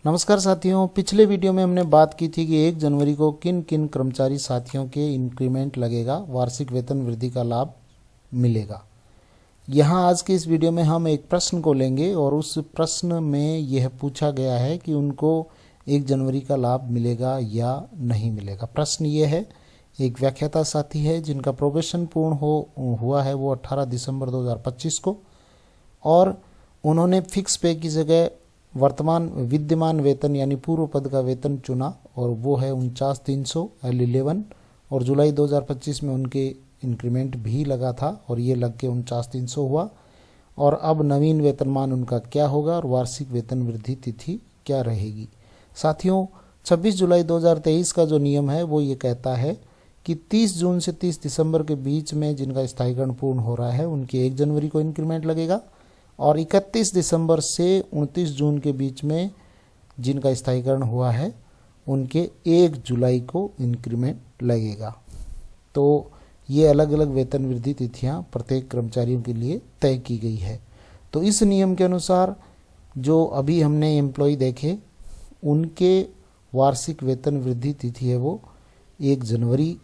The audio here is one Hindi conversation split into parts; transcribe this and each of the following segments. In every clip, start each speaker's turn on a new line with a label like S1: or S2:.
S1: नमस्कार साथियों, पिछले वीडियो में हमने बात की थी कि 1 जनवरी को किन किन कर्मचारी साथियों के इंक्रीमेंट लगेगा, वार्षिक वेतन वृद्धि का लाभ मिलेगा। यहाँ आज के इस वीडियो में हम एक प्रश्न को लेंगे और उस प्रश्न में यह पूछा गया है कि उनको 1 जनवरी का लाभ मिलेगा या नहीं मिलेगा। प्रश्न ये है, एक व्याख्याता साथी है जिनका प्रोबेशन पूर्ण हुआ है वो 18 दिसंबर 2025 को, और उन्होंने फिक्स पे की जगह वर्तमान विद्यमान वेतन यानी पूर्व पद का वेतन चुना और वो है 49,300 L11, और जुलाई 2025 में उनके इंक्रीमेंट भी लगा था और ये लग के 49,300 हुआ। और अब नवीन वेतनमान उनका क्या होगा और वार्षिक वेतन वृद्धि तिथि क्या रहेगी। साथियों, 26 जुलाई 2023 का जो नियम है वो ये कहता है कि 30 जून से 30 दिसंबर के बीच में जिनका स्थायीकरण पूर्ण हो रहा है उनके 1 जनवरी को इंक्रीमेंट लगेगा, और 31 दिसंबर से 29 जून के बीच में जिनका स्थायीकरण हुआ है उनके 1 जुलाई को इंक्रीमेंट लगेगा। तो ये अलग अलग वेतन वृद्धि तिथियां प्रत्येक कर्मचारियों के लिए तय की गई है। तो इस नियम के अनुसार जो अभी हमने एम्प्लॉय देखे उनके वार्षिक वेतन वृद्धि तिथि है वो 1 जनवरी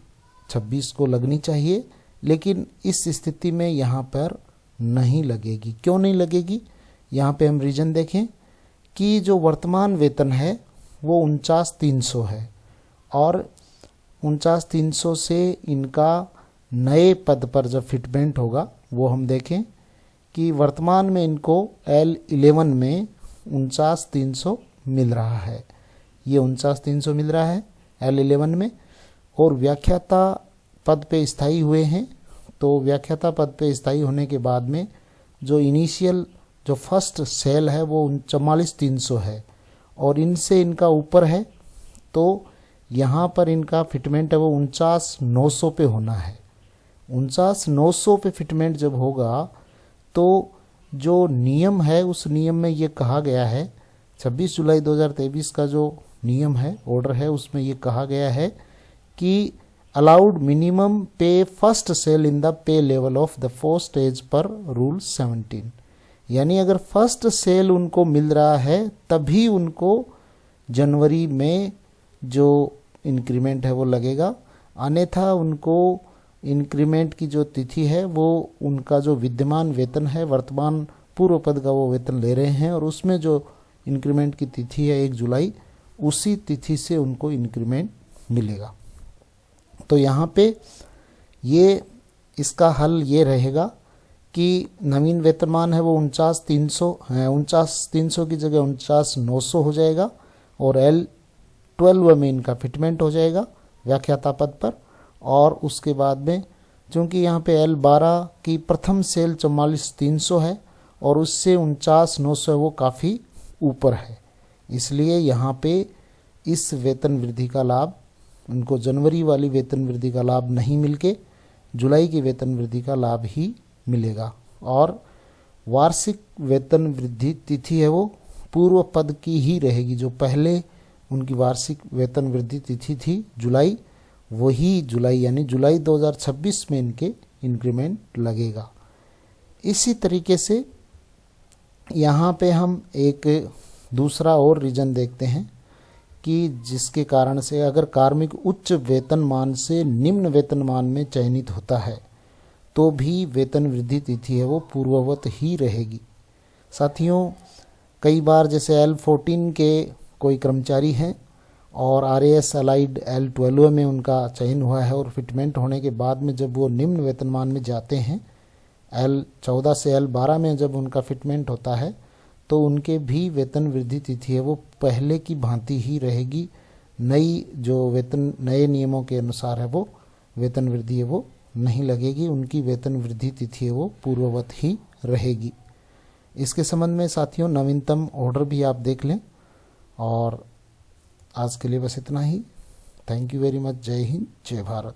S1: 26 को लगनी चाहिए, लेकिन इस स्थिति में यहाँ पर नहीं लगेगी। क्यों नहीं लगेगी, यहाँ पे हम रीजन देखें कि जो वर्तमान वेतन है वो 49,300 है, और 49,300 से इनका नए पद पर जब फिटमेंट होगा वो हम देखें कि वर्तमान में इनको L11 में 49,300 मिल रहा है। ये 49,300 मिल रहा है L11 में, और व्याख्याता पद पे स्थायी हुए हैं। तो व्याख्याता पद पे स्थायी होने के बाद में जो इनिशियल जो फर्स्ट सेल है वो 44,300 है, और इनसे इनका ऊपर है तो यहाँ पर इनका फिटमेंट है वो 49,900 पे होना है। 49,900 पे फिटमेंट जब होगा तो जो नियम है उस नियम में ये कहा गया है, 26 जुलाई 2023 का जो नियम है, ऑर्डर है, उसमें ये कहा गया है कि allowed minimum pay first cell in the pay level of the 4 stage पर रूल 17। यानी अगर फर्स्ट सेल उनको मिल रहा है तभी उनको जनवरी में जो इंक्रीमेंट है वो लगेगा, अन्यथा उनको इंक्रीमेंट की जो तिथि है वो उनका जो विद्यमान वेतन है, वर्तमान पूर्व पद का वो वेतन ले रहे हैं और उसमें जो इंक्रीमेंट की तिथि है 1 जुलाई, उसी तिथि से उनको इंक्रीमेंट मिलेगा। तो यहाँ पे ये इसका हल ये रहेगा कि नवीन वेतनमान है वो 49,300 है, 49,300 की जगह 49,900 हो जाएगा, और L12 में इनका फिटमेंट हो जाएगा व्याख्याता पद पर। और उसके बाद में चूँकि यहाँ पे L12 की प्रथम सेल 44,300 है और उससे 49,900 है वो काफ़ी ऊपर है, इसलिए यहाँ पे इस वेतन वृद्धि का लाभ उनको जनवरी वाली वेतन वृद्धि का लाभ नहीं मिलके जुलाई की वेतन वृद्धि का लाभ ही मिलेगा। और वार्षिक वेतन वृद्धि तिथि है वो पूर्व पद की ही रहेगी। जो पहले उनकी वार्षिक वेतन वृद्धि तिथि थी जुलाई, वही जुलाई यानी जुलाई 2026 में इनके इंक्रीमेंट लगेगा। इसी तरीके से यहाँ पे हम एक दूसरा और रीजन देखते हैं कि जिसके कारण से अगर कार्मिक उच्च वेतनमान से निम्न वेतनमान में चयनित होता है तो भी वेतन वृद्धि तिथि है वो पूर्ववत ही रहेगी। साथियों, कई बार जैसे L14 के कोई कर्मचारी हैं और RAS अलाइड L12 में उनका चयन हुआ है, और फिटमेंट होने के बाद में जब वो निम्न वेतनमान में जाते हैं L14 से L12 में जब उनका फिटमेंट होता है तो उनके भी वेतन वृद्धि तिथि है वो पहले की भांति ही रहेगी। नई जो वेतन नए नियमों के अनुसार है वो वेतन वृद्धि है वो नहीं लगेगी, उनकी वेतन वृद्धि तिथि है वो पूर्ववत ही रहेगी। इसके संबंध में साथियों नवीनतम ऑर्डर भी आप देख लें। और आज के लिए बस इतना ही। Thank you very much. जय हिंद, जय भारत।